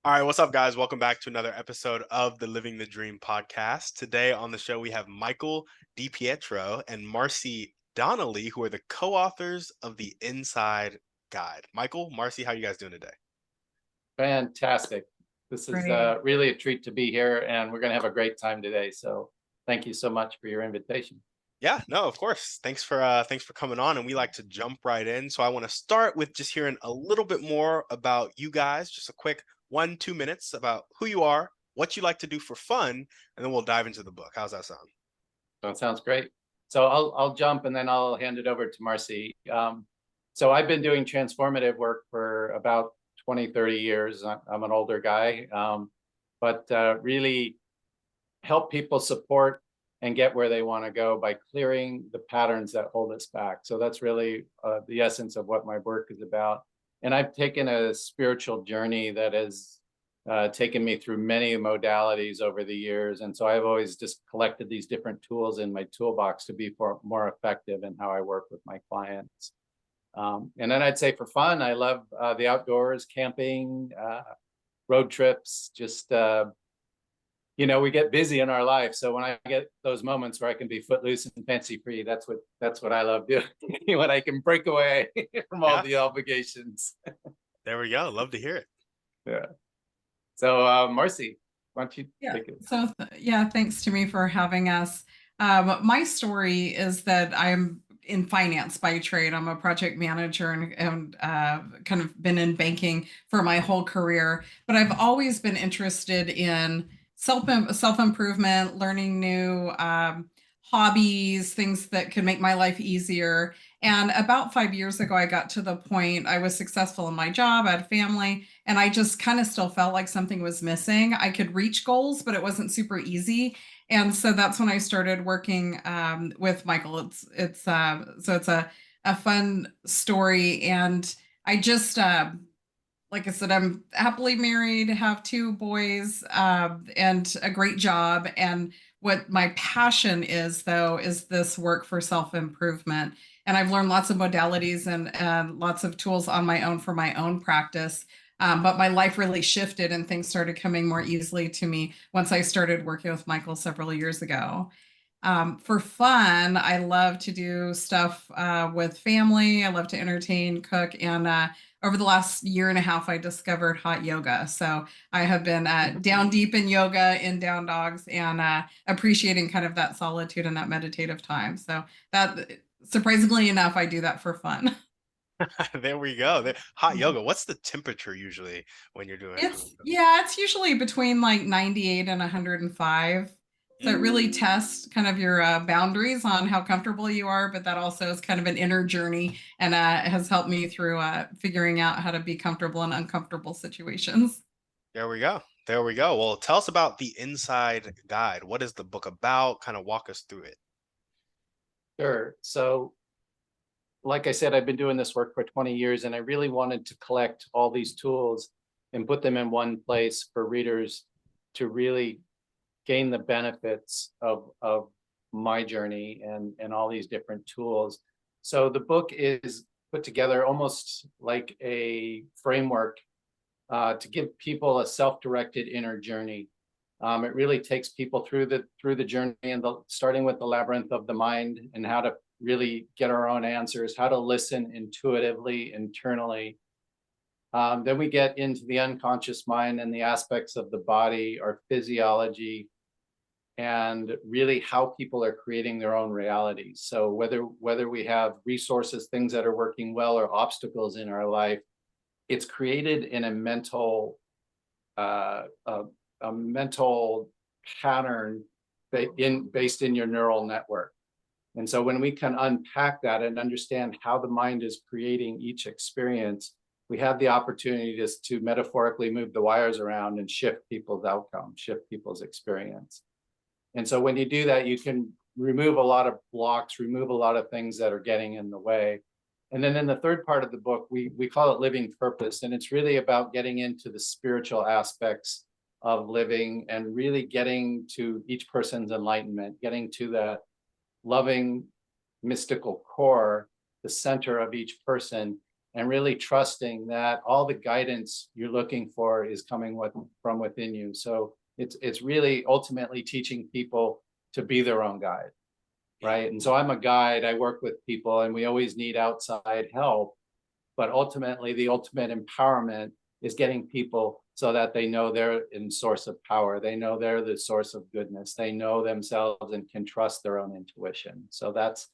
All right, what's up, guys? Welcome back to another episode of the Living the Dream podcast. Today on the show, we have Michael DiPietro and Marcey Donnelly, who are the co-authors of the Inside Guide. Michael, Marcey, how are you guys doing today? Fantastic. This is Great. really a treat to be here, and we're going to have a great time today. So thank you so much for your invitation. Yeah, no, of course. Thanks for coming on, and we like to jump right in. So I want to start with just hearing a little bit more about you guys, just a quick 1-2 minutes about who you are, what you like to do for fun, and then we'll dive into the book. How's that sound? That sounds great. So I'll jump and then I'll hand it over to Marcy. So I've been doing transformative work for about 20, 30 years. I'm an older guy, but really help people support and get where they want to go by clearing the patterns that hold us back. So that's really the essence of what my work is about. And I've taken a spiritual journey that has taken me through many modalities over the years. And so I've always just collected these different tools in my toolbox to be more effective in how I work with my clients. And then I'd say for fun, I love the outdoors, camping, road trips, just we get busy in our life. So when I get those moments where I can be footloose and fancy free, that's what I love doing. When I can break away from all the obligations. There we go. Love to hear it. Yeah. So Marcy, why don't you take it? So thanks to me for having us. My story is that I'm in finance by trade. I'm a project manager and kind of been in banking for my whole career, but I've always been interested in self-improvement, learning new hobbies, things that can make my life easier. And about 5 years ago, I got to the point I was successful in my job, I had a family, and I just kind of still felt like something was missing. I could reach goals, but it wasn't super easy. And so that's when I started working with Michael. It's a fun story, and I just like I said, I'm happily married, have two boys, and a great job. And what my passion is, though, is this work for self improvement. And I've learned lots of modalities and lots of tools on my own for my own practice. But my life really shifted and things started coming more easily to me once I started working with Michael several years ago. For fun, I love to do stuff with family. I love to entertain, cook, and over the last year and a half, I discovered hot yoga. So I have been down deep in yoga, in down dogs, and appreciating kind of that solitude and that meditative time. So that, surprisingly enough, I do that for fun. There we go. Hot yoga. What's the temperature usually when you're doing hot yoga? It's usually between like 98 and 105. So it really tests kind of your boundaries on how comfortable you are, but that also is kind of an inner journey and has helped me through figuring out how to be comfortable in uncomfortable situations. There we go. There we go. Well, tell us about the Inside Guide. What is the book about? Kind of walk us through it. Sure. So like I said, I've been doing this work for 20 years, and I really wanted to collect all these tools and put them in one place for readers to really gain the benefits of my journey and all these different tools. So the book is put together almost like a framework to give people a self-directed inner journey. It really takes people through the journey and starting with the labyrinth of the mind and how to really get our own answers, how to listen intuitively, internally. Then we get into the unconscious mind and the aspects of the body, our physiology, and really how people are creating their own realities. So whether we have resources, things that are working well, or obstacles in our life, it's created in a mental pattern based in your neural network. And so when we can unpack that and understand how the mind is creating each experience, we have the opportunity just to metaphorically move the wires around and shift people's outcome, shift people's experience. And so when you do that, you can remove a lot of blocks, remove a lot of things that are getting in the way. And then in the third part of the book, we call it living purpose. And it's really about getting into the spiritual aspects of living and really getting to each person's enlightenment, getting to that loving mystical core, the center of each person, and really trusting that all the guidance you're looking for is coming from within you. So it's really ultimately teaching people to be their own guide, right? And so I'm a guide, I work with people, and we always need outside help. But ultimately, the ultimate empowerment is getting people so that they know they're in source of power. They know they're the source of goodness. They know themselves and can trust their own intuition. So that's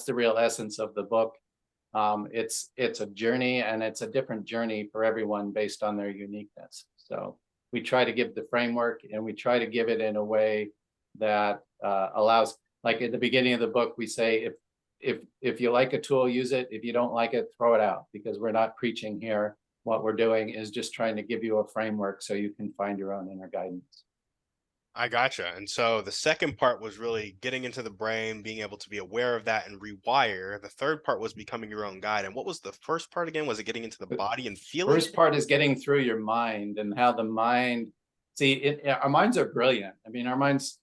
the real essence of the book. It's a journey, and it's a different journey for everyone based on their uniqueness. So we try to give the framework, and we try to give it in a way that allows, like at the beginning of the book, we say, if you like a tool, use it. If you don't like it, throw it out, because we're not preaching here. What we're doing is just trying to give you a framework so you can find your own inner guidance. I gotcha. And so the second part was really getting into the brain, being able to be aware of that and rewire. The third part was becoming your own guide. And what was the first part again? Was it getting into the body and feeling First part is getting through your mind, and how the mind, our minds are brilliant. I mean, our minds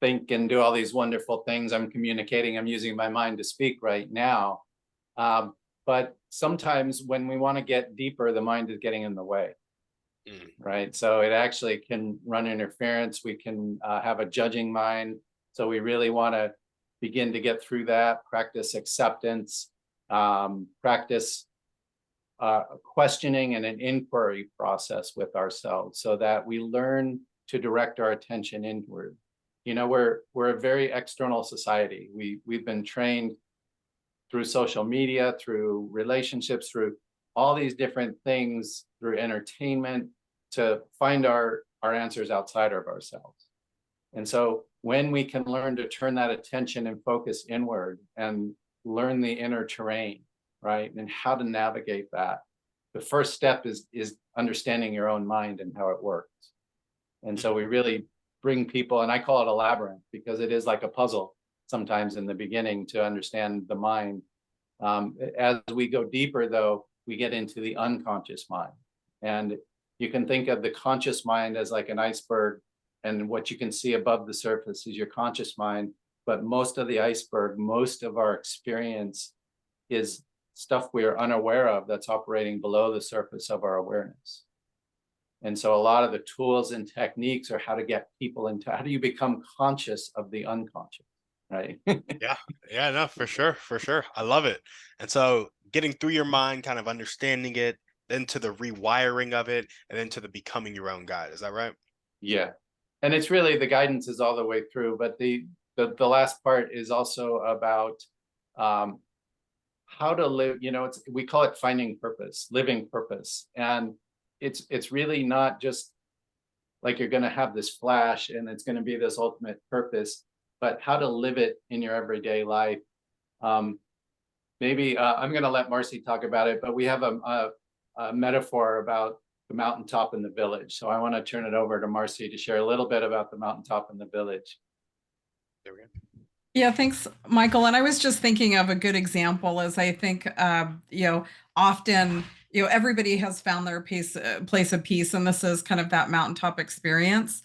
think and do all these wonderful things. I'm communicating, I'm using my mind to speak right now. But sometimes when we want to get deeper, the mind is getting in the way. Right. So it actually can run interference. We can have a judging mind. So we really want to begin to get through that, practice acceptance, practice questioning and an inquiry process with ourselves, so that we learn to direct our attention inward. You know, we're a very external society. We've been trained through social media, through relationships, through all these different things, through entertainment, to find our answers outside of ourselves. And so when we can learn to turn that attention and focus inward and learn the inner terrain, right, and how to navigate that, the first step is understanding your own mind and how it works. And so we really bring people, and I call it a labyrinth, because it is like a puzzle sometimes in the beginning to understand the mind. As we go deeper, though, we get into the unconscious mind. And you can think of the conscious mind as like an iceberg, and what you can see above the surface is your conscious mind. But most of the iceberg, most of our experience is stuff we are unaware of that's operating below the surface of our awareness. And so a lot of the tools and techniques are how to get people into, how do you become conscious of the unconscious, right? Yeah, no, for sure, for sure. I love it. And so getting through your mind, kind of understanding it, then to the rewiring of it, and then to the becoming your own guide. Is that right? Yeah. And it's really, the guidance is all the way through, but the last part is also about how to live. You know, we call it finding purpose, living purpose. And it's really not just like you're going to have this flash and it's going to be this ultimate purpose, but how to live it in your everyday life. Maybe I'm going to let Marcey talk about it, but we have a metaphor about the mountaintop and the village. So I want to turn it over to Marcey to share a little bit about the mountaintop and the village. There we go. Yeah, thanks, Michael. And I was just thinking of a good example, as I think, often, everybody has found their place of peace, and this is kind of that mountaintop experience.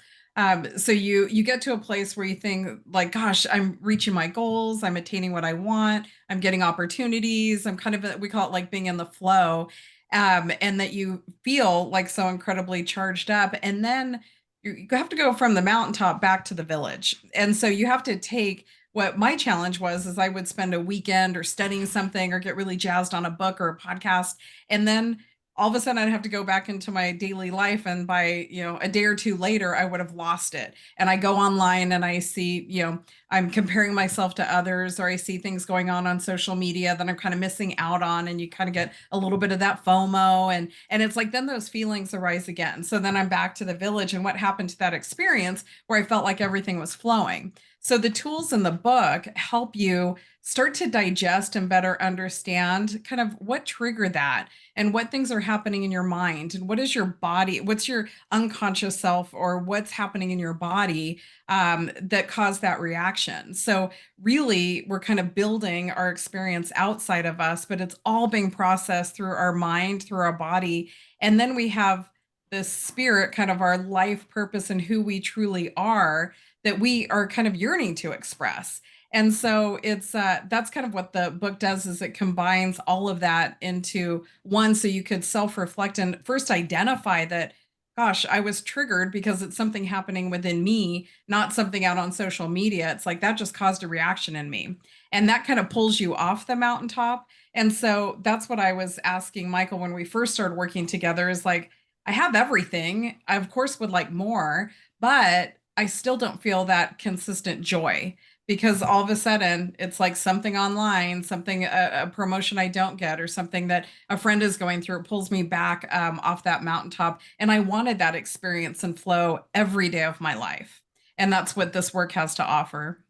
So you get to a place where you think like, gosh, I'm reaching my goals, I'm attaining what I want, I'm getting opportunities, I'm kind of, we call it like being in the flow, and that you feel like so incredibly charged up. And then you have to go from the mountaintop back to the village. And so you have to take, what my challenge was, is I would spend a weekend or studying something or get really jazzed on a book or a podcast. And then all of a sudden I'd have to go back into my daily life. And by, a day or two later, I would have lost it. And I go online and I see, I'm comparing myself to others, or I see things going on social media that I'm kind of missing out on. And you kind of get a little bit of that FOMO, and it's like, then those feelings arise again. So then I'm back to the village, and what happened to that experience where I felt like everything was flowing. So the tools in the book help you start to digest and better understand kind of what triggered that, and what things are happening in your mind, and what is your body, what's your unconscious self, or what's happening in your body that caused that reaction. So really, we're kind of building our experience outside of us, but it's all being processed through our mind, through our body. And then we have this spirit, kind of our life purpose and who we truly are, that we are kind of yearning to express. And so it's that's kind of what the book does, is it combines all of that into one, so you could self-reflect and first identify that, gosh, I was triggered because it's something happening within me, not something out on social media. It's like that just caused a reaction in me. And that kind of pulls you off the mountaintop. And so that's what I was asking Michael when we first started working together, is like, I have everything. I, of course, would like more, but I still don't feel that consistent joy, because all of a sudden it's like something online, something, a promotion I don't get, or something that a friend is going through, it pulls me back off that mountaintop. And I wanted that experience and flow every day of my life. And that's what this work has to offer.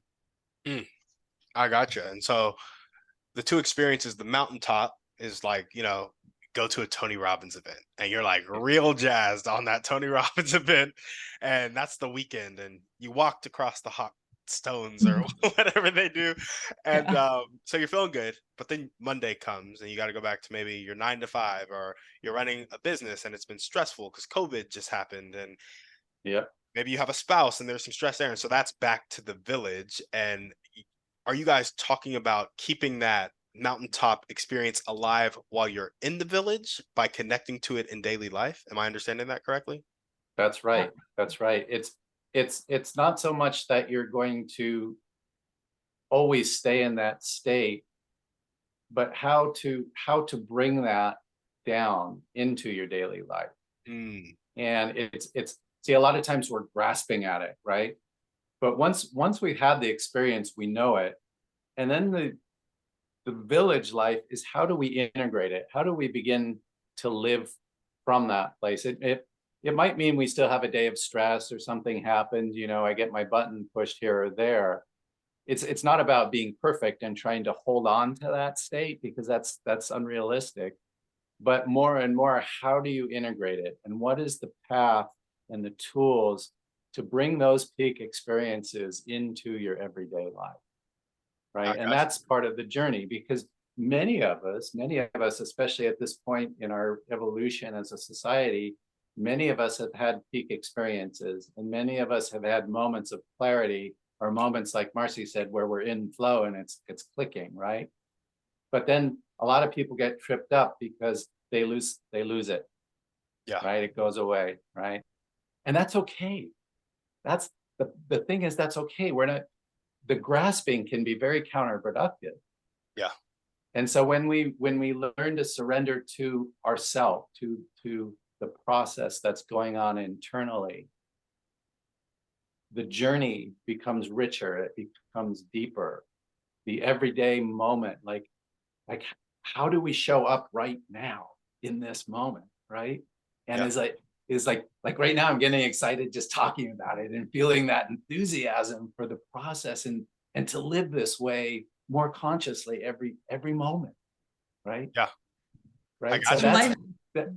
Mm, I gotcha. And so the two experiences, the mountaintop is like, go to a Tony Robbins event and you're like real jazzed on that Tony Robbins event. And that's the weekend. And you walked across the hot stones or whatever they do. And Yeah. so you're feeling good. But then Monday comes and you got to go back to maybe your 9 to 5, or you're running a business and it's been stressful because COVID just happened. And Yeah. maybe you have a spouse and there's some stress there. And so that's back to the village. And are you guys talking about keeping that mountaintop experience alive while you're in the village by connecting to it in daily life? Am I understanding that correctly? That's right. That's right. It's not so much that you're going to always stay in that state, but how to bring that down into your daily life. Mm, And it's see, a lot of times we're grasping at it, right? But once we've had the experience, we know it. And then the village life is, how do we integrate it? How do we begin to live from that place? It might mean we still have a day of stress or something happened, I get my button pushed here or there. It's not about being perfect and trying to hold on to that state, because that's unrealistic. But more and more, how do you integrate it? And what is the path and the tools to bring those peak experiences into your everyday life? I Right. And got that's part of the journey, because many of us, especially at this point in our evolution as a society, many of us have had peak experiences, and many of us have had moments of clarity, or moments like Marcey said, where we're in flow and it's clicking, right? But then a lot of people get tripped up because they lose it, you. Yeah. right? It goes away, right? And that's okay. That's the thing is, that's okay. We're not, the grasping can be very counterproductive. Yeah. And so when we learn to surrender to ourself, to the process that's going on internally, the journey becomes richer, it becomes deeper. The everyday moment, like how do we show up right now in this moment, right? And Yeah. is like right now I'm getting excited just talking about it and feeling that enthusiasm for the process, and to live this way more consciously every moment, right? Yeah. I Right. So got you. And that's life, that,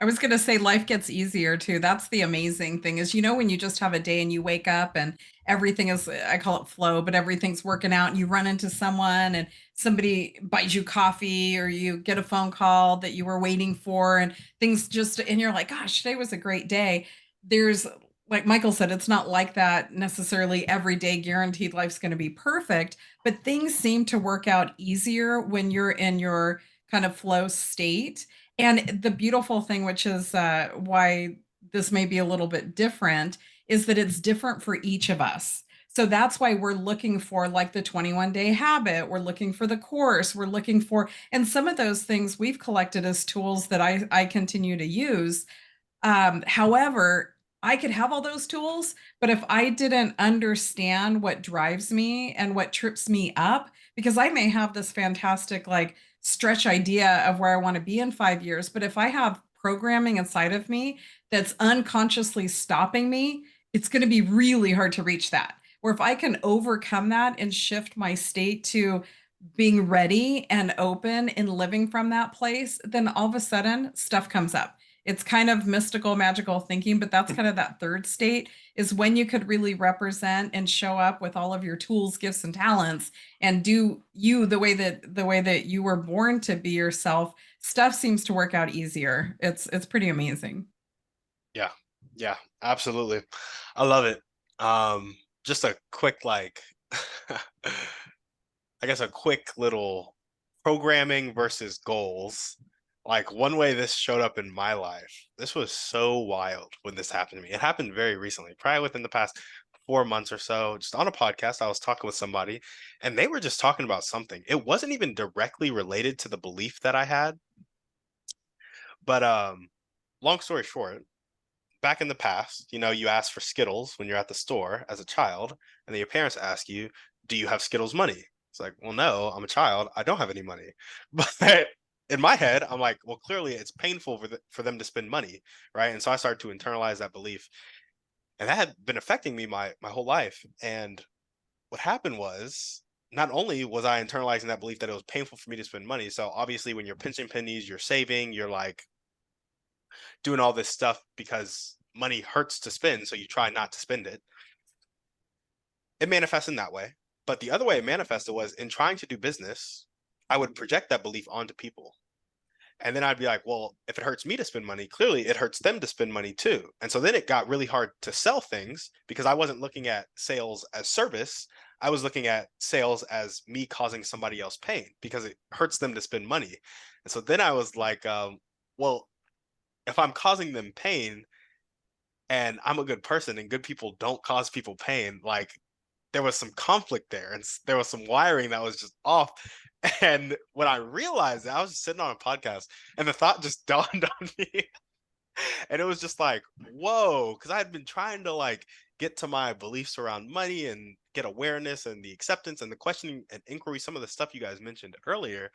I was going to say life gets easier too. That's the amazing thing, is, when you just have a day and you wake up and everything is, I call it flow, but everything's working out, and you run into someone and somebody buys you coffee, or you get a phone call that you were waiting for, and things just, and you're like, gosh, today was a great day. There's, like Michael said, it's not like that necessarily every day, guaranteed life's going to be perfect, but things seem to work out easier when you're in your kind of flow state. And the beautiful thing, which is why this may be a little bit different, is that it's different for each of us. So that's why we're looking for, like, the 21-day habit. We're looking for the course. We're looking for, and some of those things we've collected as tools that I continue to use. However, I could have all those tools, but if I didn't understand what drives me and what trips me up, because I may have this fantastic, like, stretch idea of where I want to be in 5 years, but if I have programming inside of me that's unconsciously stopping me, it's going to be really hard to reach that. Where if I can overcome that and shift my state to being ready and open and living from that place, then all of a sudden stuff comes up. It's kind of mystical, magical thinking, but that's kind of that third state, is when you could really represent and show up with all of your tools, gifts, and talents, and do you the way that you were born to be yourself. Stuff seems to work out easier. It's pretty amazing. Yeah. Yeah. Absolutely. I love it. Just a quick, like, I guess a quick little programming versus goals. Like one way this showed up in my life, this was so wild when this happened to me. It happened very recently, probably within the past 4 months or so. Just on a podcast, I was talking with somebody and they were just talking about something. It wasn't even directly related to the belief that I had, but long story short, back in the past, you ask for Skittles when you're at the store as a child, and then your parents ask you, "Do you have Skittles money?" It's like, well, no, I'm a child. I don't have any money. But in my head, I'm like, well, clearly it's painful for them to spend money, right? And so I started to internalize that belief, and that had been affecting me my whole life. And what happened was, not only was I internalizing that belief that it was painful for me to spend money. So obviously, when you're pinching pennies, you're saving, you're like doing all this stuff because money hurts to spend, so you try not to spend it. It manifests in that way. But the other way it manifested was in trying to do business, I would project that belief onto people. And then I'd be like, well, if it hurts me to spend money, clearly it hurts them to spend money too. And so then it got really hard to sell things because I wasn't looking at sales as service. I was looking at sales as me causing somebody else pain because it hurts them to spend money. And so then I was like, well, if I'm causing them pain, and I'm a good person and good people don't cause people pain, like there was some conflict there and there was some wiring that was just off. And when I realized that, I was just sitting on a podcast and the thought just dawned on me. And it was just like, whoa, because I had been trying to like get to my beliefs around money and get awareness and the acceptance and the questioning and inquiry, some of the stuff you guys mentioned earlier,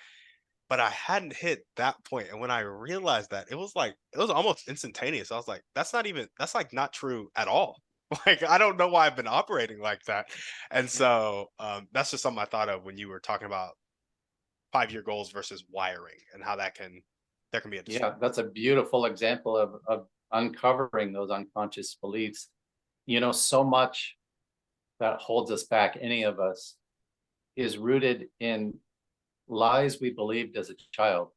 but I hadn't hit that point. And when I realized that, it was almost instantaneous. I was like, that's like not true at all. Like, I don't know why I've been operating like that. And so that's just something I thought of when you were talking about 5-year goals versus wiring and how there can be a Yeah, distinction. that's a beautiful example of uncovering those unconscious beliefs. So much that holds us back, any of us, is rooted in lies we believed as a child.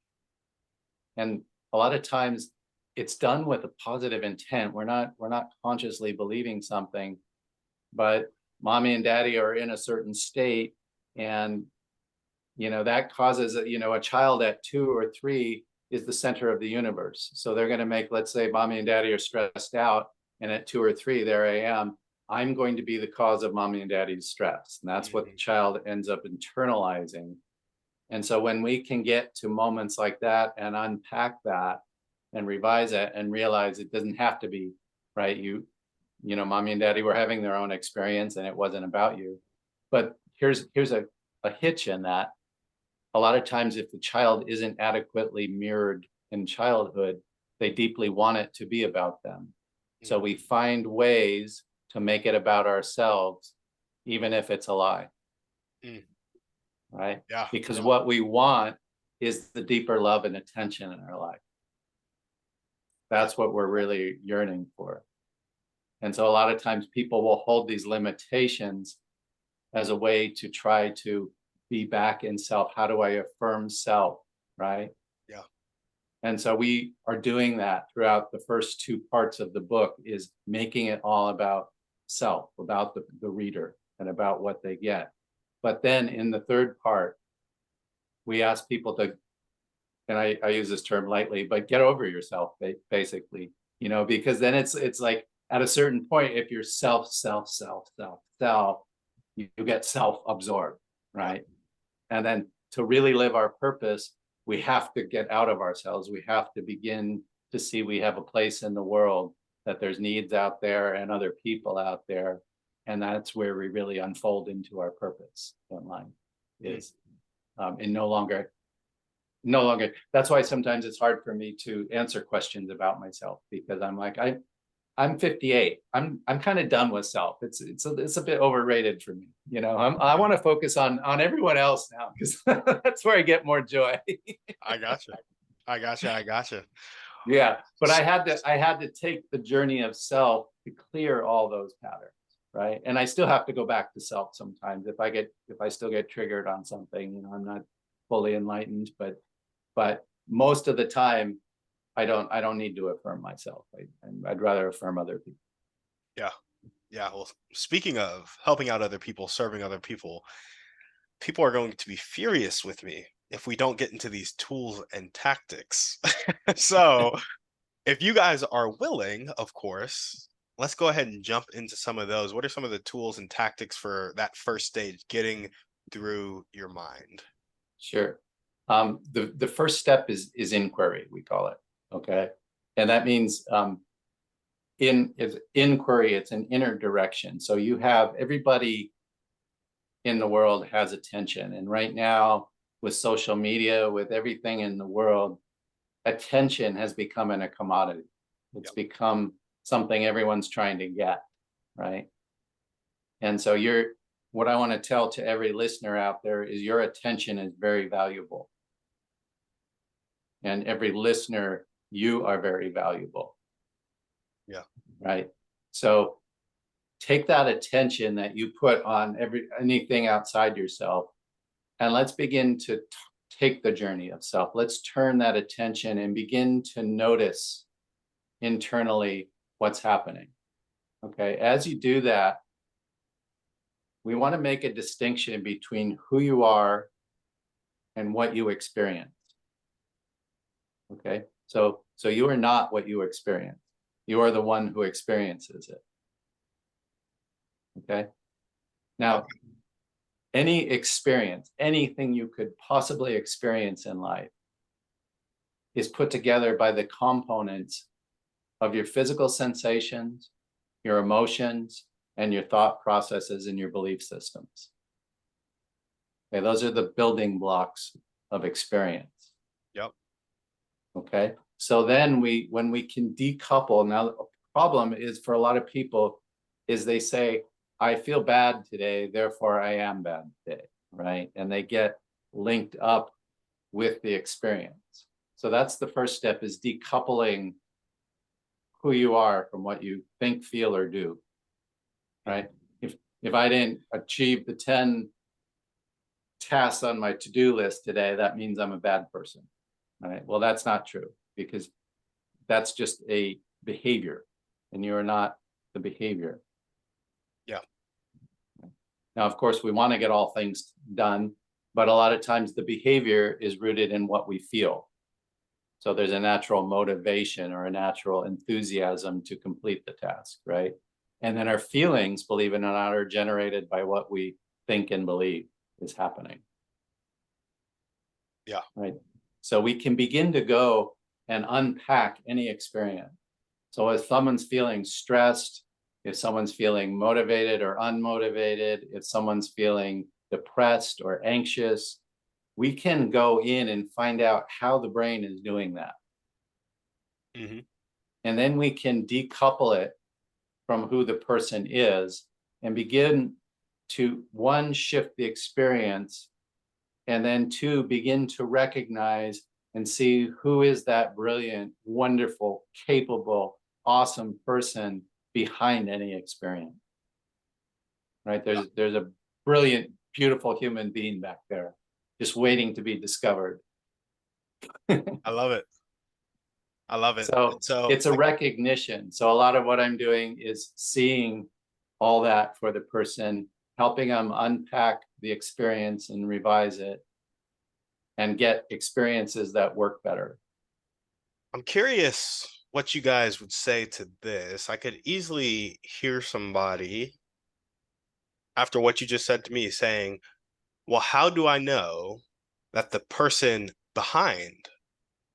And a lot of times it's done with a positive intent. We're not consciously believing something, but mommy and daddy are in a certain state, and that causes a child at 2 or 3 is the center of the universe. So they're going to make, let's say mommy and daddy are stressed out, and at 2 or 3 there I am, I'm going to be the cause of mommy and daddy's stress. And that's what the child ends up internalizing. And so when we can get to moments like that and unpack that and revise it and realize it doesn't have to be, right, mommy and daddy were having their own experience and it wasn't about you. But here's a hitch in that. A lot of times if the child isn't adequately mirrored in childhood, they deeply want it to be about them. So we find ways to make it about ourselves, even if it's a lie. Right? Yeah. Because what we want is the deeper love and attention in our life. That's what we're really yearning for. And so a lot of times people will hold these limitations as a way to try to be back in self. How do I affirm self? Right? Yeah. And so we are doing that throughout the first 2 parts of the book, is making it all about self, about the reader and about what they get. But then in the 3rd part, we ask people to, and I use this term lightly, but get over yourself, basically, because then it's like at a certain point, if you're self, you get self-absorbed, right? And then to really live our purpose, we have to get out of ourselves. We have to begin to see we have a place in the world, that there's needs out there and other people out there. And that's where we really unfold into our purpose in life, is and no longer. That's why sometimes it's hard for me to answer questions about myself, because I'm like, I'm 58. I'm kind of done with self. It's a bit overrated for me. I want to focus on everyone else now, because that's where I get more joy. I gotcha. Yeah, but I had to take the journey of self to clear all those patterns, right? And I still have to go back to self sometimes if I still get triggered on something. I'm not fully enlightened, but most of the time I don't need to affirm myself. I'd rather affirm other people. Yeah. Yeah, well, speaking of helping out other people, serving other people, people are going to be furious with me if we don't get into these tools and tactics. So, if you guys are willing, of course, let's go ahead and jump into some of those. What are some of the tools and tactics for that first stage, getting through your mind? Sure. The first step is inquiry, we call it. Okay. And that means inquiry, it's an inner direction. So you have everybody in the world has attention. And right now, with social media, with everything in the world, attention has become a commodity. It's become something everyone's trying to get, right? And so what I want to tell to every listener out there is your attention is very valuable. And every listener, you are very valuable. Yeah. Right. So take that attention that you put on anything outside yourself, and let's begin to take the journey of self. Let's turn that attention and begin to notice internally what's happening. Okay. As you do that, we want to make a distinction between who you are and what you experience. Okay. So you are not what you experience. You are the one who experiences it. Okay. Now, any experience, anything you could possibly experience in life is put together by the components of your physical sensations, your emotions, and your thought processes and your belief systems. Okay, those are the building blocks of experience. Yep. Okay. So then when we can decouple, now the problem is for a lot of people is they say, I feel bad today, therefore I am bad today, right? And they get linked up with the experience. So that's the first step, is decoupling who you are from what you think, feel, or do, right? If I didn't achieve the 10 tasks on my to-do list today, that means I'm a bad person, right? Well, that's not true, because that's just a behavior and you're not the behavior. Yeah. Now, of course, we want to get all things done, but a lot of times the behavior is rooted in what we feel. So there's a natural motivation or a natural enthusiasm to complete the task, right? And then our feelings, believe it or not, are generated by what we think and believe is happening. Yeah. Right. So we can begin to go and unpack any experience. So if someone's feeling stressed, if someone's feeling motivated or unmotivated, if someone's feeling depressed or anxious, we can go in and find out how the brain is doing that. Mm-hmm. And then we can decouple it from who the person is and begin to, one, shift the experience, and then two, begin to recognize and see who is that brilliant, wonderful, capable, awesome person behind any experience. Right? There's a brilliant, beautiful human being back there, just waiting to be discovered. I love it. I love it. So it's a recognition. So a lot of what I'm doing is seeing all that for the person, helping them unpack the experience and revise it and get experiences that work better. I'm curious what you guys would say to this. I could easily hear somebody, after what you just said to me, saying, well, how do I know that the person behind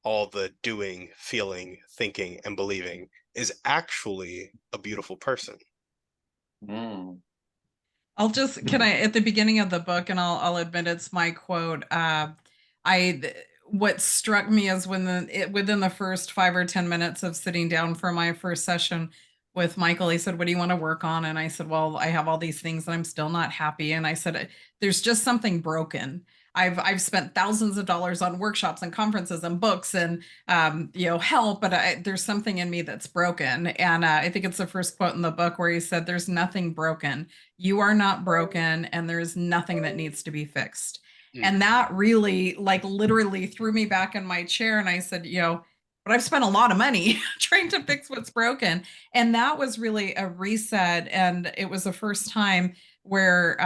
all the doing, feeling, thinking, and believing is actually a beautiful person? Mm. Can I, at the beginning of the book, and I'll admit it's my quote. What struck me is within the first 5 or 10 minutes of sitting down for my first session with Michael, he said, "What do you want to work on?" And I said, "Well, I have all these things and I'm still not happy." And I said, "There's just something broken. I've spent thousands of dollars on workshops and conferences and books and help, but there's something in me that's broken." And I think it's the first quote in the book where he said, "There's nothing broken. You are not broken, and there's nothing that needs to be fixed." Mm. And that really, like, literally threw me back in my chair. And I said, but I've spent a lot of money trying to fix what's broken. And that was really a reset. And it was the first time where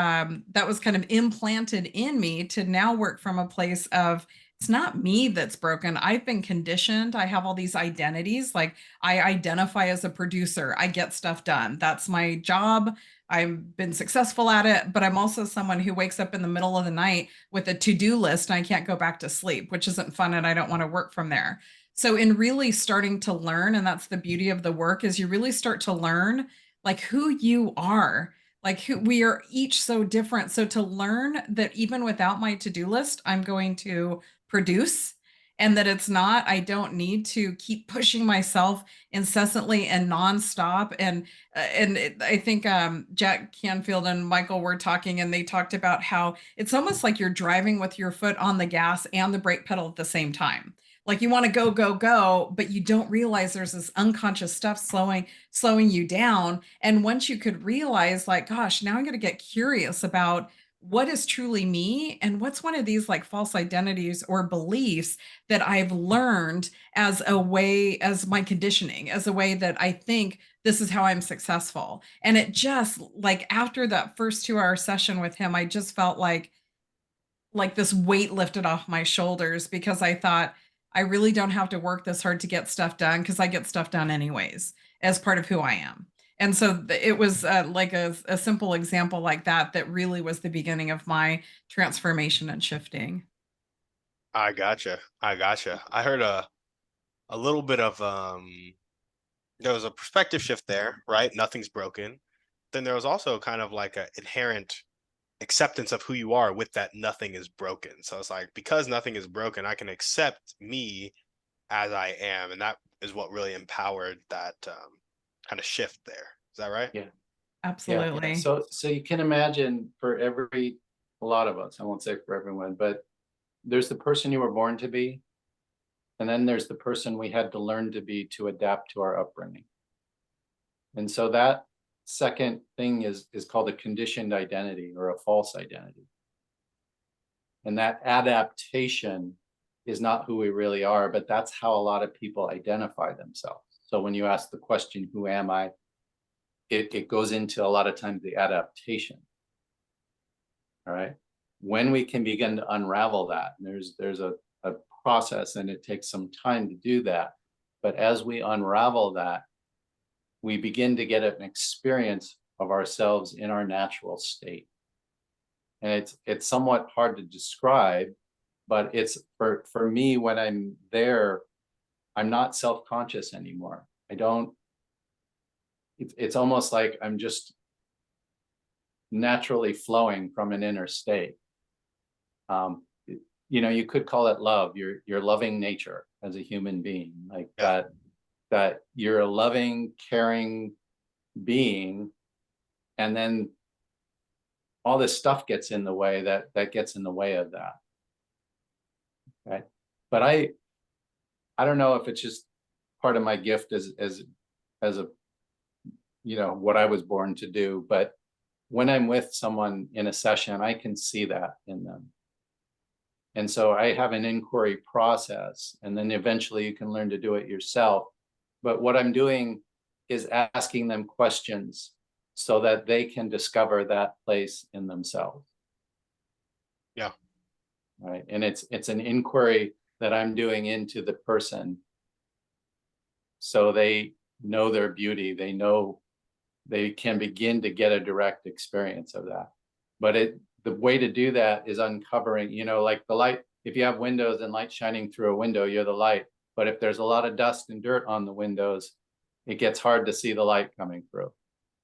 that was kind of implanted in me to now work from a place of, it's not me that's broken. I've been conditioned. I have all these identities. Like I identify as a producer. I get stuff done. That's my job. I've been successful at it, but I'm also someone who wakes up in the middle of the night with a to-do list and I can't go back to sleep, which isn't fun and I don't want to work from there. So in really starting to learn, and that's the beauty of the work, is you really start to learn like who you are, like who we are each so different. So to learn that even without my to-do list, I'm going to produce, and that it's not, I don't need to keep pushing myself incessantly and nonstop. And I think Jack Canfield and Michael were talking, and they talked about how it's almost like you're driving with your foot on the gas and the brake pedal at the same time. Like you want to go, go, go, but you don't realize there's this unconscious stuff slowing you down. And once you could realize, like, gosh, now I'm going to get curious about what is truly me and what's one of these like false identities or beliefs that I've learned as a way, as my conditioning, as a way that I think this is how I'm successful. And it just like after that first 2-hour session with him, I just felt like this weight lifted off my shoulders, because I thought I really don't have to work this hard to get stuff done, because I get stuff done anyways as part of who I am. And so it was like a simple example like that that really was the beginning of my transformation and shifting. I gotcha. I gotcha. I heard a little bit of there was a perspective shift there, right? Nothing's broken. Then there was also kind of like an inherent acceptance of who you are with that nothing is broken. So it's like, because nothing is broken, I can accept me as I am. And that is what really empowered that kind of shift there. Is that right? Yeah. Absolutely. So you can imagine for a lot of us, I won't say for everyone, but there's the person you were born to be. And then there's the person we had to learn to be to adapt to our upbringing. And so that second thing is called a conditioned identity or a false identity. And that adaptation is not who we really are, but that's how a lot of people identify themselves. So when you ask the question, who am I? It goes into a lot of times the adaptation. All right. When we can begin to unravel that, there's a process, and it takes some time to do that. But as we unravel that, we begin to get an experience of ourselves in our natural state. And it's somewhat hard to describe, but it's for me, when I'm there, I'm not self-conscious anymore. It's almost like I'm just naturally flowing from an inner state. You could call it love, your loving nature as a human being, like that you're a loving, caring being, and then all this stuff gets in the way that gets in the way of that. Okay. But I don't know if it's just part of my gift as a what I was born to do, but when I'm with someone in a session, I can see that in them. And so I have an inquiry process, and then eventually you can learn to do it yourself. But what I'm doing is asking them questions so that they can discover that place in themselves. Yeah. Right. And it's an inquiry that I'm doing into the person, so they know their beauty. They know they can begin to get a direct experience of that. But the way to do that is uncovering, like the light. If you have windows and light shining through a window, you're the light. But if there's a lot of dust and dirt on the windows, it gets hard to see the light coming through.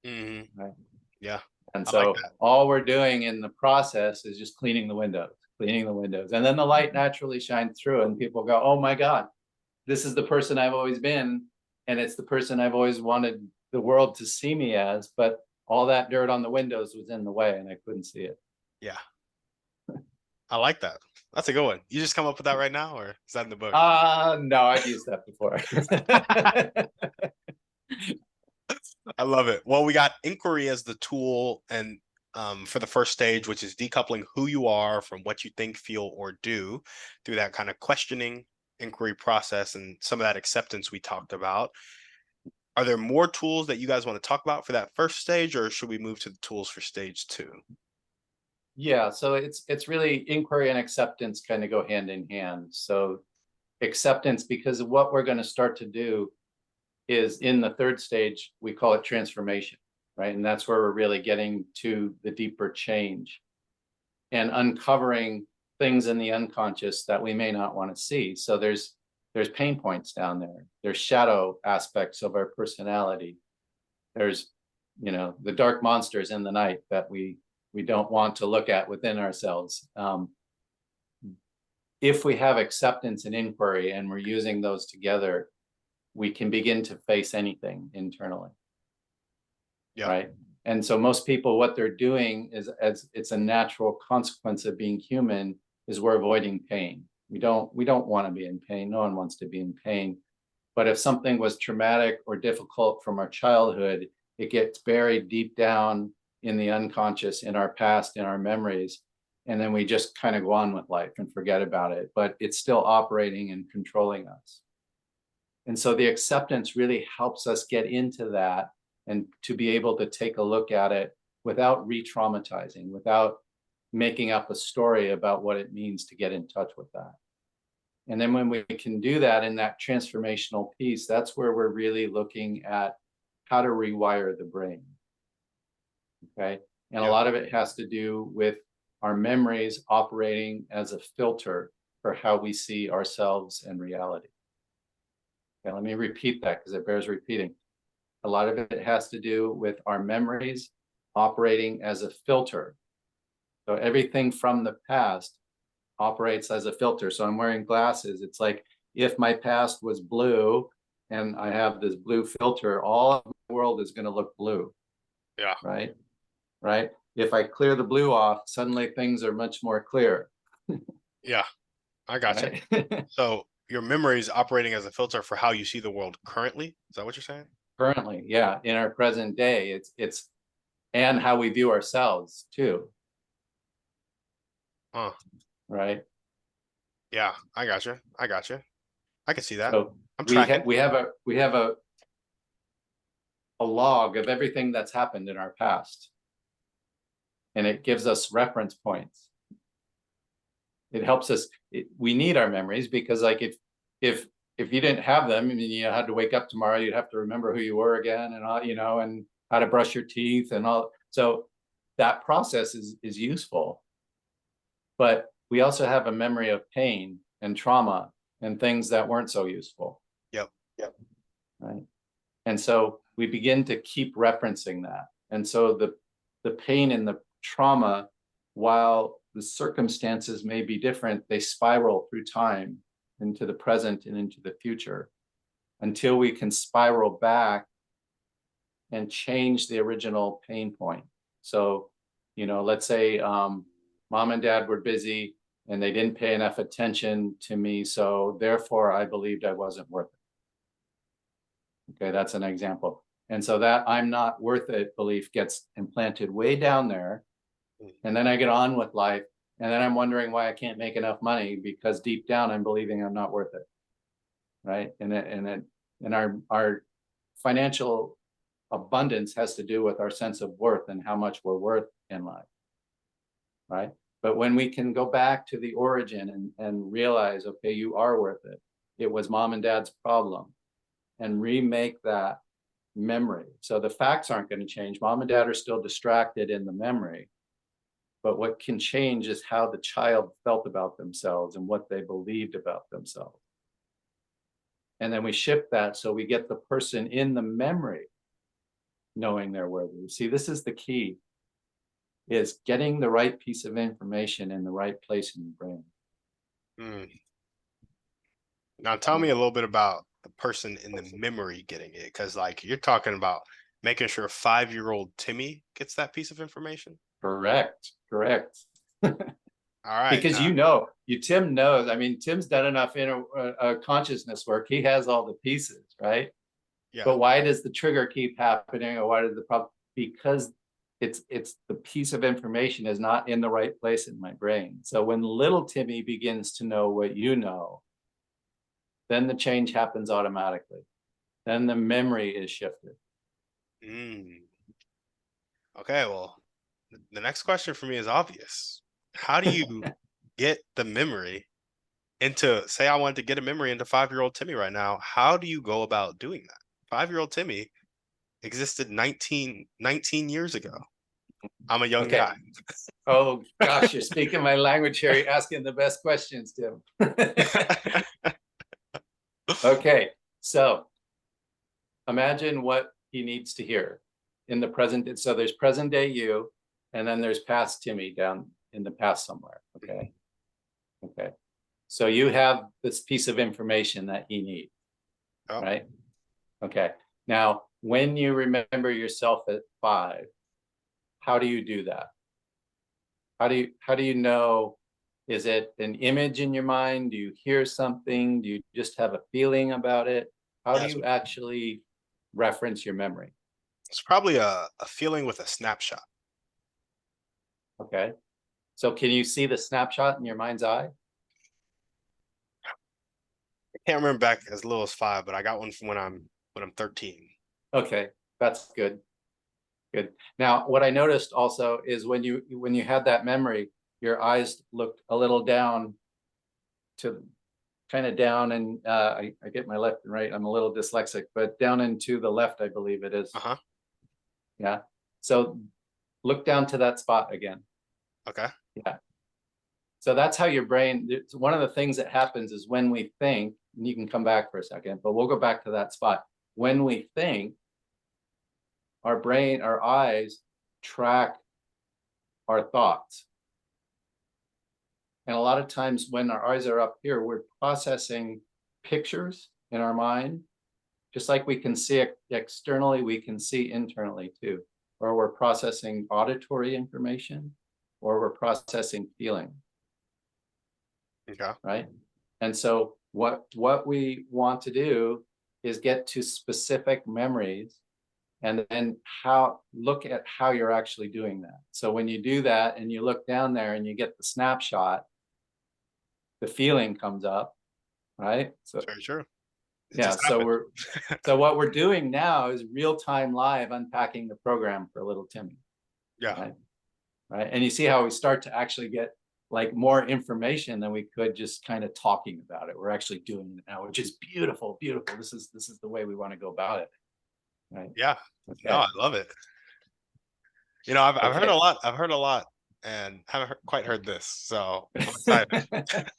Mm-hmm. Right. Yeah. And so all we're doing in the process is just cleaning the windows. And then the light naturally shines through, and people go, oh my God, this is the person I've always been. And it's the person I've always wanted the world to see me as, but all that dirt on the windows was in the way and I couldn't see it. Yeah. I like that. That's a good one. You just come up with that right now, or is that in the book? No, I've used that before. I love it. Well, we got inquiry as the tool, and for the first stage, which is decoupling who you are from what you think, feel, or do through that kind of questioning inquiry process and some of that acceptance we talked about. Are there more tools that you guys want to talk about for that first stage, or should we move to the tools for stage 2? Yeah, so it's really inquiry and acceptance kind of go hand in hand. So acceptance, because what we're going to start to do is in the third stage, we call it transformation, right? And that's where we're really getting to the deeper change and uncovering things in the unconscious that we may not want to see. So there's pain points down there. There's shadow aspects of our personality. There's, the dark monsters in the night that we don't want to look at within ourselves. If we have acceptance and inquiry and we're using those together, we can begin to face anything internally. Yeah. Right. And so most people, what they're doing is, as it's a natural consequence of being human, is we're avoiding pain. We don't want to be in pain. No one wants to be in pain. But if something was traumatic or difficult from our childhood, it gets buried deep down in the unconscious, in our past, in our memories. And then we just kind of go on with life and forget about it, but it's still operating and controlling us. And so the acceptance really helps us get into that and to be able to take a look at it without re-traumatizing, without making up a story about what it means to get in touch with that. And then when we can do that in that transformational piece, that's where we're really looking at how to rewire the brain. Okay. And a lot of it has to do with our memories operating as a filter for how we see ourselves and reality. Okay, let me repeat that because it bears repeating. A lot of it has to do with our memories operating as a filter. So everything from the past operates as a filter. So I'm wearing glasses. It's like if my past was blue and I have this blue filter, all of the world is going to look blue. Yeah. Right. Right. If I clear the blue off, suddenly things are much more clear. Yeah, I gotcha. Right? So your memory is operating as a filter for how you see the world currently. Is that what you're saying? Currently, yeah. In our present day, it's and how we view ourselves too. Huh. Right. Yeah, I gotcha. I can see that. So I'm we tracking. we have a log of everything that's happened in our past. And it gives us reference points. It helps us. We need our memories because, like, if you didn't have them, I mean, you had to wake up tomorrow, you'd have to remember who you were again, and all, and how to brush your teeth and all. So that process is useful. But we also have a memory of pain and trauma and things that weren't so useful. Yep. Right. And so we begin to keep referencing that. And so the pain and the trauma, while the circumstances may be different, they spiral through time into the present and into the future until we can spiral back and change the original pain point. So, let's say mom and dad were busy and they didn't pay enough attention to me. So therefore I believed I wasn't worth it. Okay, that's an example. And so that I'm not worth it belief gets implanted way down there. And then I get on with life. And then I'm wondering why I can't make enough money because deep down I'm believing I'm not worth it. Right. And our financial abundance has to do with our sense of worth and how much we're worth in life. Right. But when we can go back to the origin and realize, okay, you are worth it. It was mom and dad's problem, and remake that memory. So the facts aren't going to change. Mom and dad are still distracted in the memory. But what can change is how the child felt about themselves and what they believed about themselves. And then we shift that so we get the person in the memory knowing they're worthy. See, this is the key, is getting the right piece of information in the right place in your brain. Now tell me a little bit about the person in the memory getting it, because like you're talking about making sure 5-year-old Timmy gets that piece of information. Correct. All right. Because Tim knows. I mean, Tim's done enough inner consciousness work. He has all the pieces, right? Yeah. But why does the trigger keep happening, or why does the problem? Because it's the piece of information is not in the right place in my brain. So when little Timmy begins to know what you know, then the change happens automatically. Then the memory is shifted. Mm. Okay, well, the next question for me is obvious. How do you get the memory into, say I wanted to get a memory into 5-year-old Timmy right now, how do you go about doing that? 5-year-old Timmy existed 19 years ago. I'm a young Okay. guy. Oh gosh, you're speaking my language here. You're asking the best questions, Tim. Okay, so imagine what he needs to hear in the present. So there's present day you, and then there's past Timmy down in the past somewhere. Okay. Okay. So you have this piece of information that he needs, Oh. right? Okay. Now, when you remember yourself at 5, how do you do that? How do you know? Is it an image in your mind? Do you hear something? Do you just have a feeling about it? How do you actually reference your memory? It's probably a feeling with a snapshot. Okay. So can you see the snapshot in your mind's eye? I can't remember back as little as 5, but I got one from when I'm 13. Okay, that's good. Good. Now, what I noticed also is when you had that memory, your eyes looked a little down to kind of down, and I get my left and right. I'm a little dyslexic, but down and to the left, I believe it is. Uh-huh. Yeah. So look down to that spot again. Okay. Yeah. So that's how your brain, one of the things that happens is when we think, and you can come back for a second, but we'll go back to that spot. When we think, our brain, our eyes track our thoughts. And a lot of times when our eyes are up here, we're processing pictures in our mind. Just like we can see it externally, we can see internally too. Or we're processing auditory information, or we're processing feeling. Okay. Right? And so what we want to do is get to specific memories, and then look at how you're actually doing that. So when you do that and you look down there and you get the snapshot, the feeling comes up, right? So Very true. It yeah, just so happened. so what we're doing now is real-time live unpacking the program for little Timmy. Yeah. Right. And you see how we start to actually get like more information than we could just kind of talking about it. We're actually doing it now, which is beautiful, beautiful. This is the way we want to go about it. Right. Yeah. Okay. No, I love it. You know, I've heard Okay. a lot. I've heard a lot, and haven't quite heard this. So I'm excited.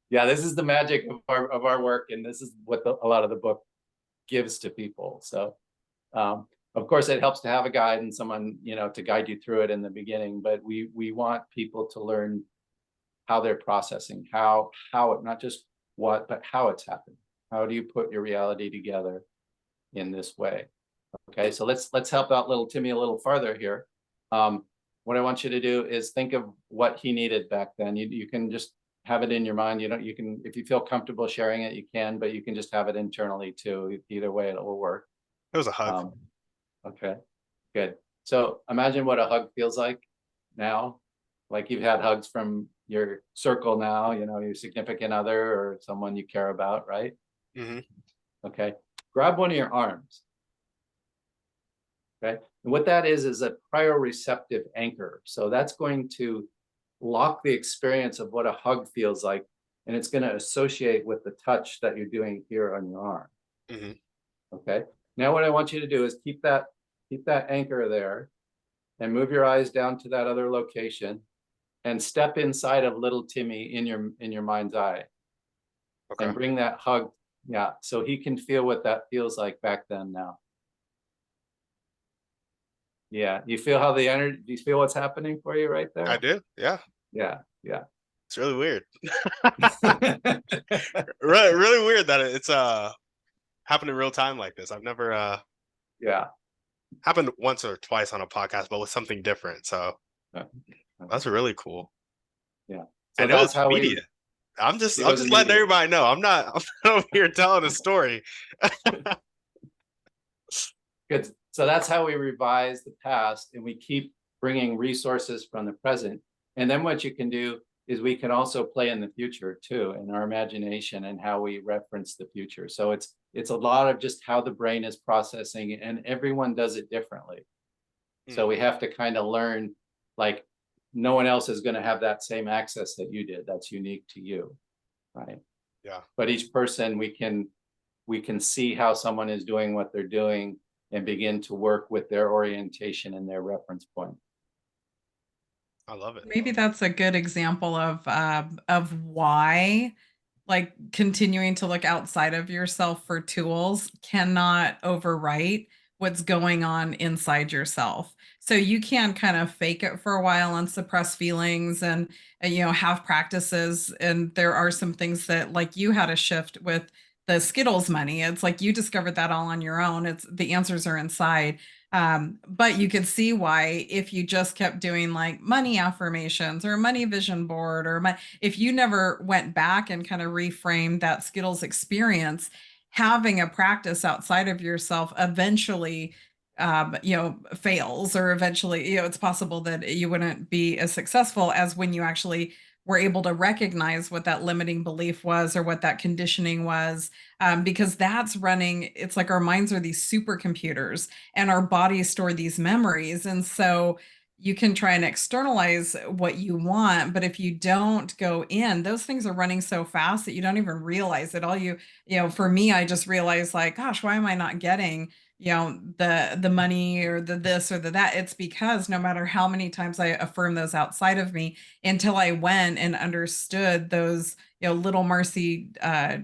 Yeah, this is the magic of our work, and this is what a lot of the book gives to people. So, of course, it helps to have a guide and someone, to guide you through it in the beginning. But we want people to learn how they're processing, how it, not just what, but how it's happening. How do you put your reality together in this way? Okay, so let's help out little Timmy a little farther here. What I want you to do is think of what he needed back then. You can just have it in your mind. You can, if you feel comfortable sharing it, you can, but you can just have it internally too. Either way, it will work. It was a hug. Okay, good. So imagine what a hug feels like now. Like you've had hugs from your circle now, your significant other or someone you care about, right? Mm-hmm. Okay, grab one of your arms. Okay, and what that is a proprioceptive anchor. So that's going to lock the experience of what a hug feels like, and it's going to associate with the touch that you're doing here on your arm. Mm-hmm. Okay, now what I want you to do is keep that anchor there, and move your eyes down to that other location, and step inside of little Timmy in your mind's eye. Okay. And bring that hug, yeah, so he can feel what that feels like back then now. Yeah, you feel how the energy, do you feel what's happening for you right there? I do. Yeah. Yeah. It's really weird. Really weird that it's happened in real time like this. I've never Yeah. happened once or twice on a podcast, but with something different. So that's really cool. Yeah. So I know it's immediate. I'm just letting everybody know. I'm not over here telling a story. Good. So that's how we revise the past, and we keep bringing resources from the present. And then what you can do is we can also play in the future too, in our imagination and how we reference the future. So it's a lot of just how the brain is processing, and everyone does it differently. So we have to kind of learn, like, no one else is going to have that same access that you did. That's unique to you, right? Yeah. But each person, we can see how someone is doing what they're doing and begin to work with their orientation and their reference point. I love it. Maybe that's a good example of why, like, continuing to look outside of yourself for tools cannot overwrite what's going on inside yourself. So you can kind of fake it for a while and suppress feelings and have practices. And there are some things that, like, you had a shift with the Skittles money. It's like you discovered that all on your own. It's the answers are inside. But you could see why, if you just kept doing like money affirmations or a money vision board if you never went back and kind of reframed that Skittles experience, having a practice outside of yourself eventually fails, or eventually it's possible that you wouldn't be as successful as when you actually were able to recognize what that limiting belief was or what that conditioning was, because that's running. It's like our minds are these supercomputers and our bodies store these memories. And so you can try and externalize what you want, but if you don't go in, those things are running so fast that you don't even realize it. For me, I just realized, like, gosh, why am I not getting the money or the this or the that? It's because no matter how many times I affirm those outside of me, until I went and understood those little Marcey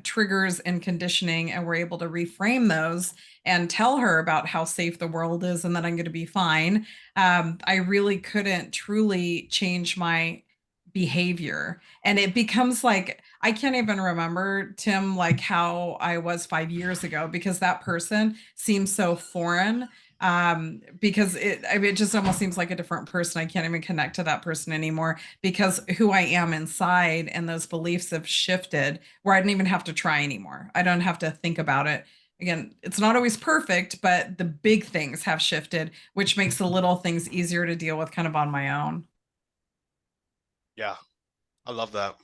triggers and conditioning, and were able to reframe those and tell her about how safe the world is and that I'm going to be fine, I really couldn't truly change my behavior. And it becomes like, I can't even remember, Tim, like how I was 5 years ago, because that person seems so foreign. Because it just almost seems like a different person. I can't even connect to that person anymore, because who I am inside and those beliefs have shifted, where I don't even have to try anymore. I don't have to think about it. Again, it's not always perfect, but the big things have shifted, which makes the little things easier to deal with kind of on my own. Yeah. I love that.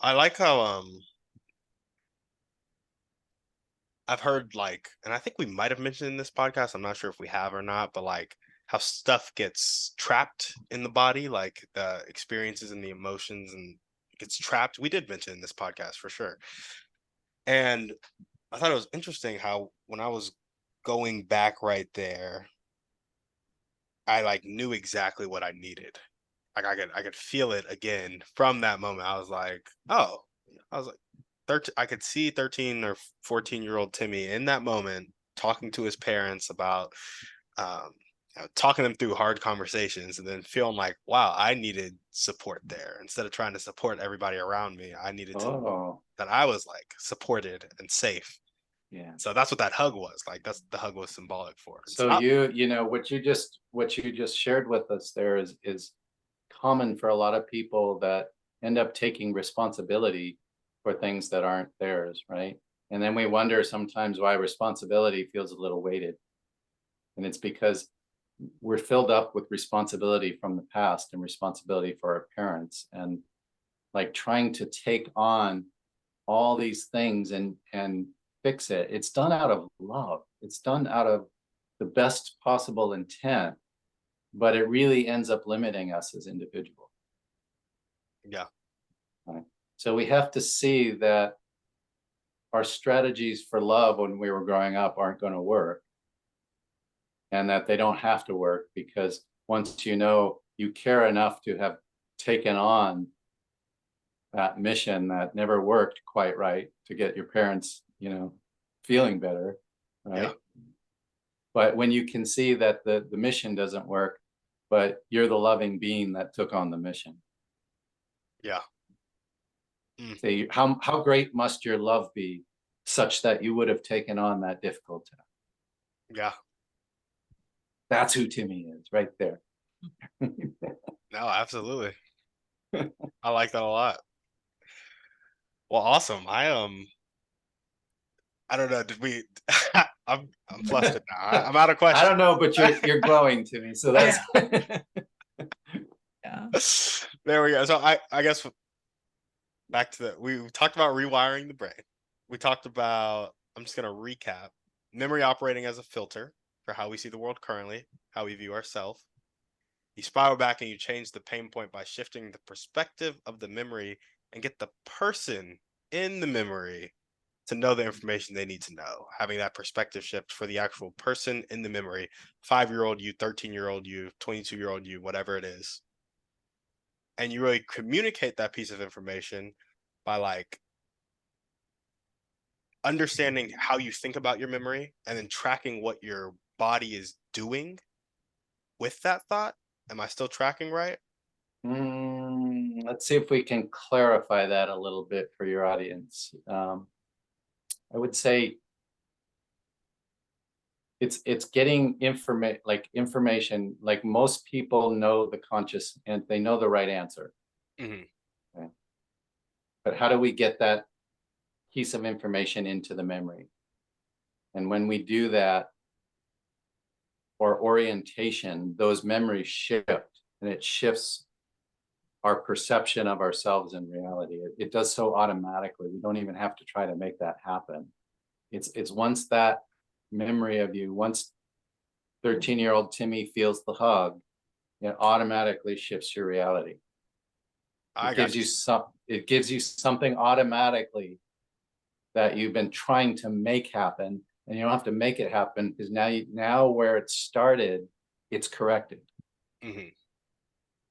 I like how I've heard, like, and I think we might have mentioned in this podcast, I'm not sure if we have or not, but like how stuff gets trapped in the body, like the experiences and the emotions, and gets trapped. We did mention in this podcast for sure. And I thought it was interesting how when I was going back right there, I like knew exactly what I needed. Like I could feel it again from that moment. I was like, oh, I was like 13, I could see 13 or 14-year-old Timmy in that moment talking to his parents about um talking them through hard conversations, and then feeling like, wow, I needed support there. Instead of trying to support everybody around me, I needed to know that I was like supported and safe. Yeah. So that's what that hug was like. That's the hug was symbolic for. So what you just shared with us there is common for a lot of people that end up taking responsibility for things that aren't theirs, right? And then we wonder sometimes why responsibility feels a little weighted. And it's because we're filled up with responsibility from the past and responsibility for our parents, and like trying to take on all these things and fix it. It's done out of love. It's done out of the best possible intent, but it really ends up limiting us as individuals. Yeah. Right? So we have to see that our strategies for love when we were growing up aren't going to work, and that they don't have to work, because once you care enough to have taken on that mission that never worked quite right to get your parents, feeling better, right? Yeah. But when you can see that the mission doesn't work, but you're the loving being that took on the mission. Yeah. Say, how great must your love be such that you would have taken on that difficult task? Yeah. That's who Timmy is right there. No, absolutely. I like that a lot. Well, awesome. I don't know. Did we? I'm flustered now. I'm out of I questions. don't know, but you're glowing to me, so that's Yeah. Yeah. There we go. So I guess back to we talked about rewiring the brain. We talked about, I'm just gonna recap, memory operating as a filter for how we see the world currently, how we view ourselves. You spiral back and you change the pain point by shifting the perspective of the memory and get the person in the memory to know the information they need to know. Having that perspective shift for the actual person in the memory, 5-year-old you, 13-year-old you, 22-year-old you, whatever it is. And you really communicate that piece of information by like understanding how you think about your memory and then tracking what your body is doing with that thought. Am I still tracking right? Let's see if we can clarify that a little bit for your audience. I would say it's getting information, like most people know the conscious and they know the right answer. Mm-hmm. Okay. But how do we get that piece of information into the memory? And when we do that, or orientation, those memories shift, and it shifts our perception of ourselves in reality. It does so automatically. We don't even have to try to make that happen. It's once that memory of you, once 13-year-old Timmy feels the hug, it automatically shifts your reality. I got you. It gives you something automatically that you've been trying to make happen, and you don't have to make it happen because now where it started, it's corrected. Mm-hmm.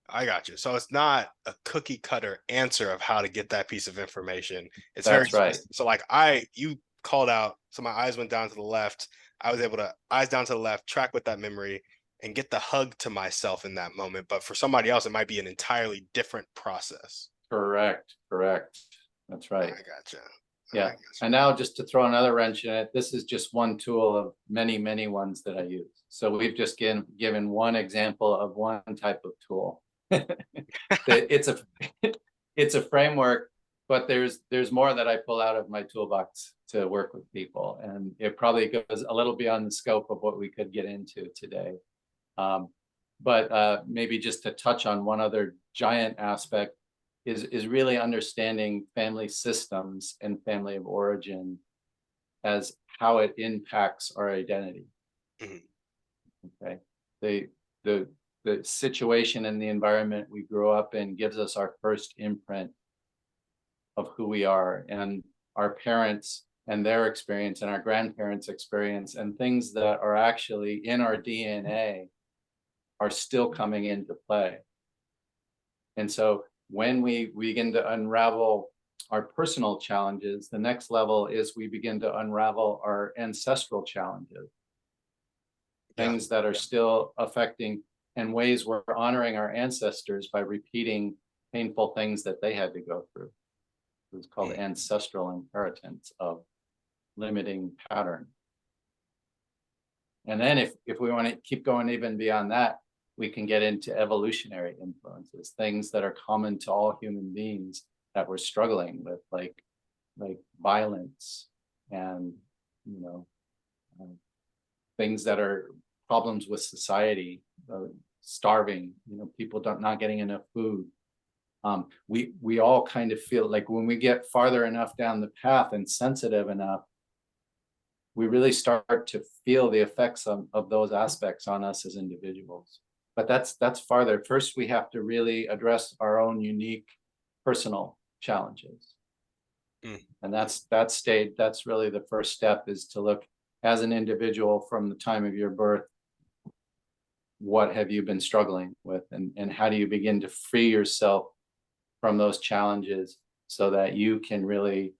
I got you. So it's not a cookie cutter answer of how to get that piece of information. It's very That's right. specific. So like you called out, so my eyes went down to the left. I was able to eyes down to the left, track with that memory and get the hug to myself in that moment. But for somebody else, it might be an entirely different process. Correct. That's right. I gotcha. Yeah. And now just to throw another wrench in it, this is just one tool of many, many ones that I use. So we've just given one example of one type of tool. It's a framework, but there's more that I pull out of my toolbox to work with people. And it probably goes a little beyond the scope of what we could get into today. But maybe just to touch on one other giant aspect is really understanding family systems and family of origin as how it impacts our identity. Mm-hmm. Okay. The situation and the environment we grow up in gives us our first imprint of who we are, and our parents and their experience and our grandparents' experience and things that are actually in our DNA are still coming into play. And so when we begin to unravel our personal challenges, the next level is we begin to unravel our ancestral challenges, things that are still affecting, and ways we're honoring our ancestors by repeating painful things that they had to go through. It's called ancestral inheritance of limiting pattern. And then if we want to keep going even beyond that, we can get into evolutionary influences, things that are common to all human beings that we're struggling with, like violence and, things that are problems with society, starving, people not getting enough food. We all kind of feel like when we get farther enough down the path and sensitive enough, we really start to feel the effects of those aspects on us as individuals. But that's farther. First, we have to really address our own unique personal challenges. And that's really the first step, is to look as an individual from the time of your birth. What have you been struggling with, and how do you begin to free yourself from those challenges so that you can really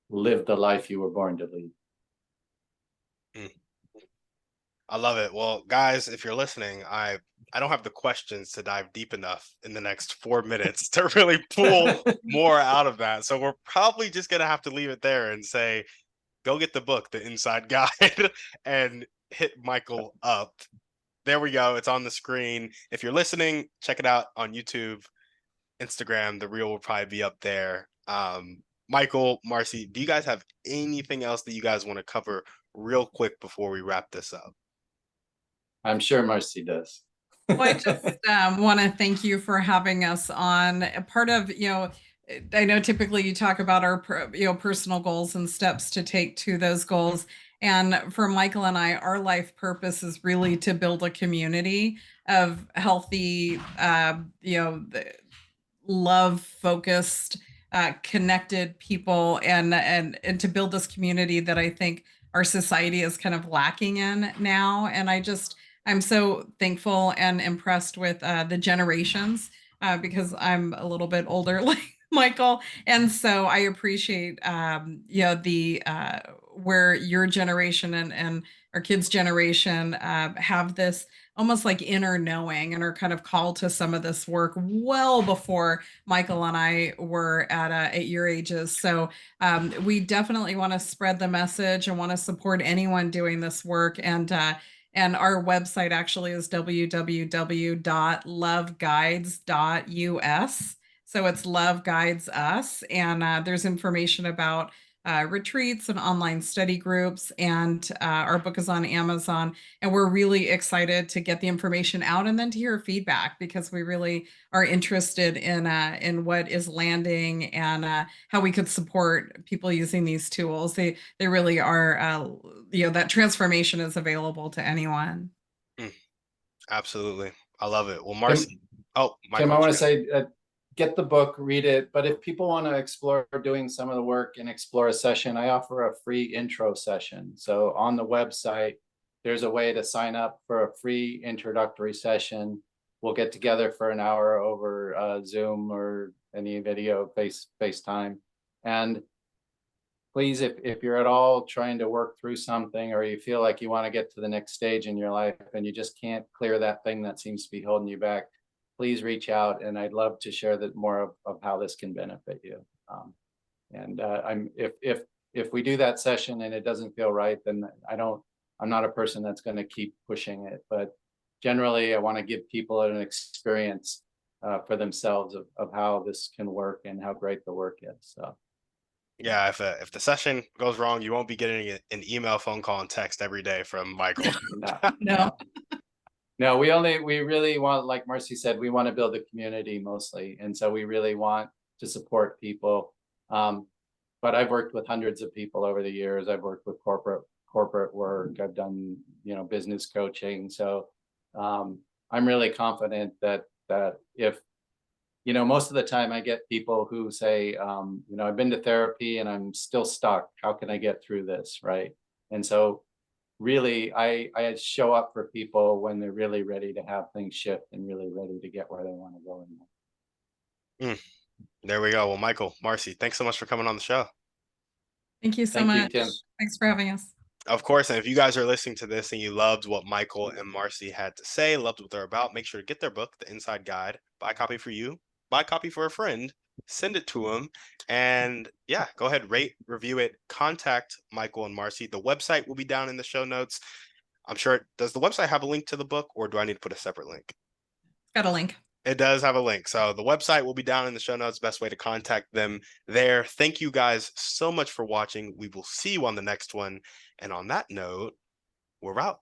live the life you were born to lead? I love it. Well, guys, if you're listening, I don't have the questions to dive deep enough in the next 4 minutes to really pull more out of that. So we're probably just going to have to leave it there and say, go get the book, The Inside Guide, and hit Michael up. There we go. It's on the screen. If you're listening, check it out on YouTube, Instagram. The reel will probably be up there. Michael, Marcey, do you guys have anything else that you guys want to cover real quick before we wrap this up? I'm sure Marcy does. Well, I just want to thank you for having us on. A part of, I know typically you talk about our, personal goals and steps to take to those goals. And for Michael and I, our life purpose is really to build a community of healthy, love focused, connected people, and to build this community that I think our society is kind of lacking in now. And I'm so thankful and impressed with the generations, because I'm a little bit older like Michael, and so I appreciate the where your generation and our kids' generation have this almost like inner knowing and are kind of called to some of this work well before Michael and I were at your ages. So we definitely want to spread the message and want to support anyone doing this work. And our website actually is www.loveguides.us. So it's Love Guides Us. And there's information about retreats and online study groups. And our book is on Amazon. And we're really excited to get the information out and then to hear feedback, because we really are interested in what is landing and how we could support people using these tools. They really are, that transformation is available to anyone. Absolutely. I love it. Well, Tim, Marcy. Oh, Tim, Michael. I want to say, get the book, read it. But if people want to explore doing some of the work and explore a session, I offer a free intro session. So on the website, there's a way to sign up for a free introductory session. We'll get together for an hour over Zoom or any video FaceTime. And please, if you're at all trying to work through something, or you feel like you want to get to the next stage in your life and you just can't clear that thing that seems to be holding you back, please reach out, and I'd love to share that more of how this can benefit you. If we do that session and it doesn't feel right, then I'm not a person that's going to keep pushing it. But generally, I want to give people an experience for themselves of how this can work and how great the work is. So. Yeah, if the session goes wrong, you won't be getting an email, phone call, and text every day from Michael. No. No, we really want, like Marcy said, we want to build a community mostly. And so we really want to support people. But I've worked with hundreds of people over the years. I've worked with corporate work. I've done, business coaching. So I'm really confident that if, most of the time I get people who say, I've been to therapy and I'm still stuck. How can I get through this? Right. And so really, I show up for people when they're really ready to have things shift and really ready to get where they want to go in life. There we go. Well, Michael, Marcy, thanks so much for coming on the show. Thank you so Thank you, much. Tim. Thanks for having us. Of course, and if you guys are listening to this and you loved what Michael and Marcy had to say, loved what they're about, make sure to get their book, The Inside Guide, buy a copy for you, buy a copy for a friend, send it to them, and yeah, go ahead, rate, review it, contact Michael and Marcy. The website will be down in the show notes. I'm sure, does the website have a link to the book, or do I need to put a separate link? It's got a link. It does have a link. So the website will be down in the show notes. Best way to contact them there. Thank you guys so much for watching. We will see you on the next one. And on that note, we're out.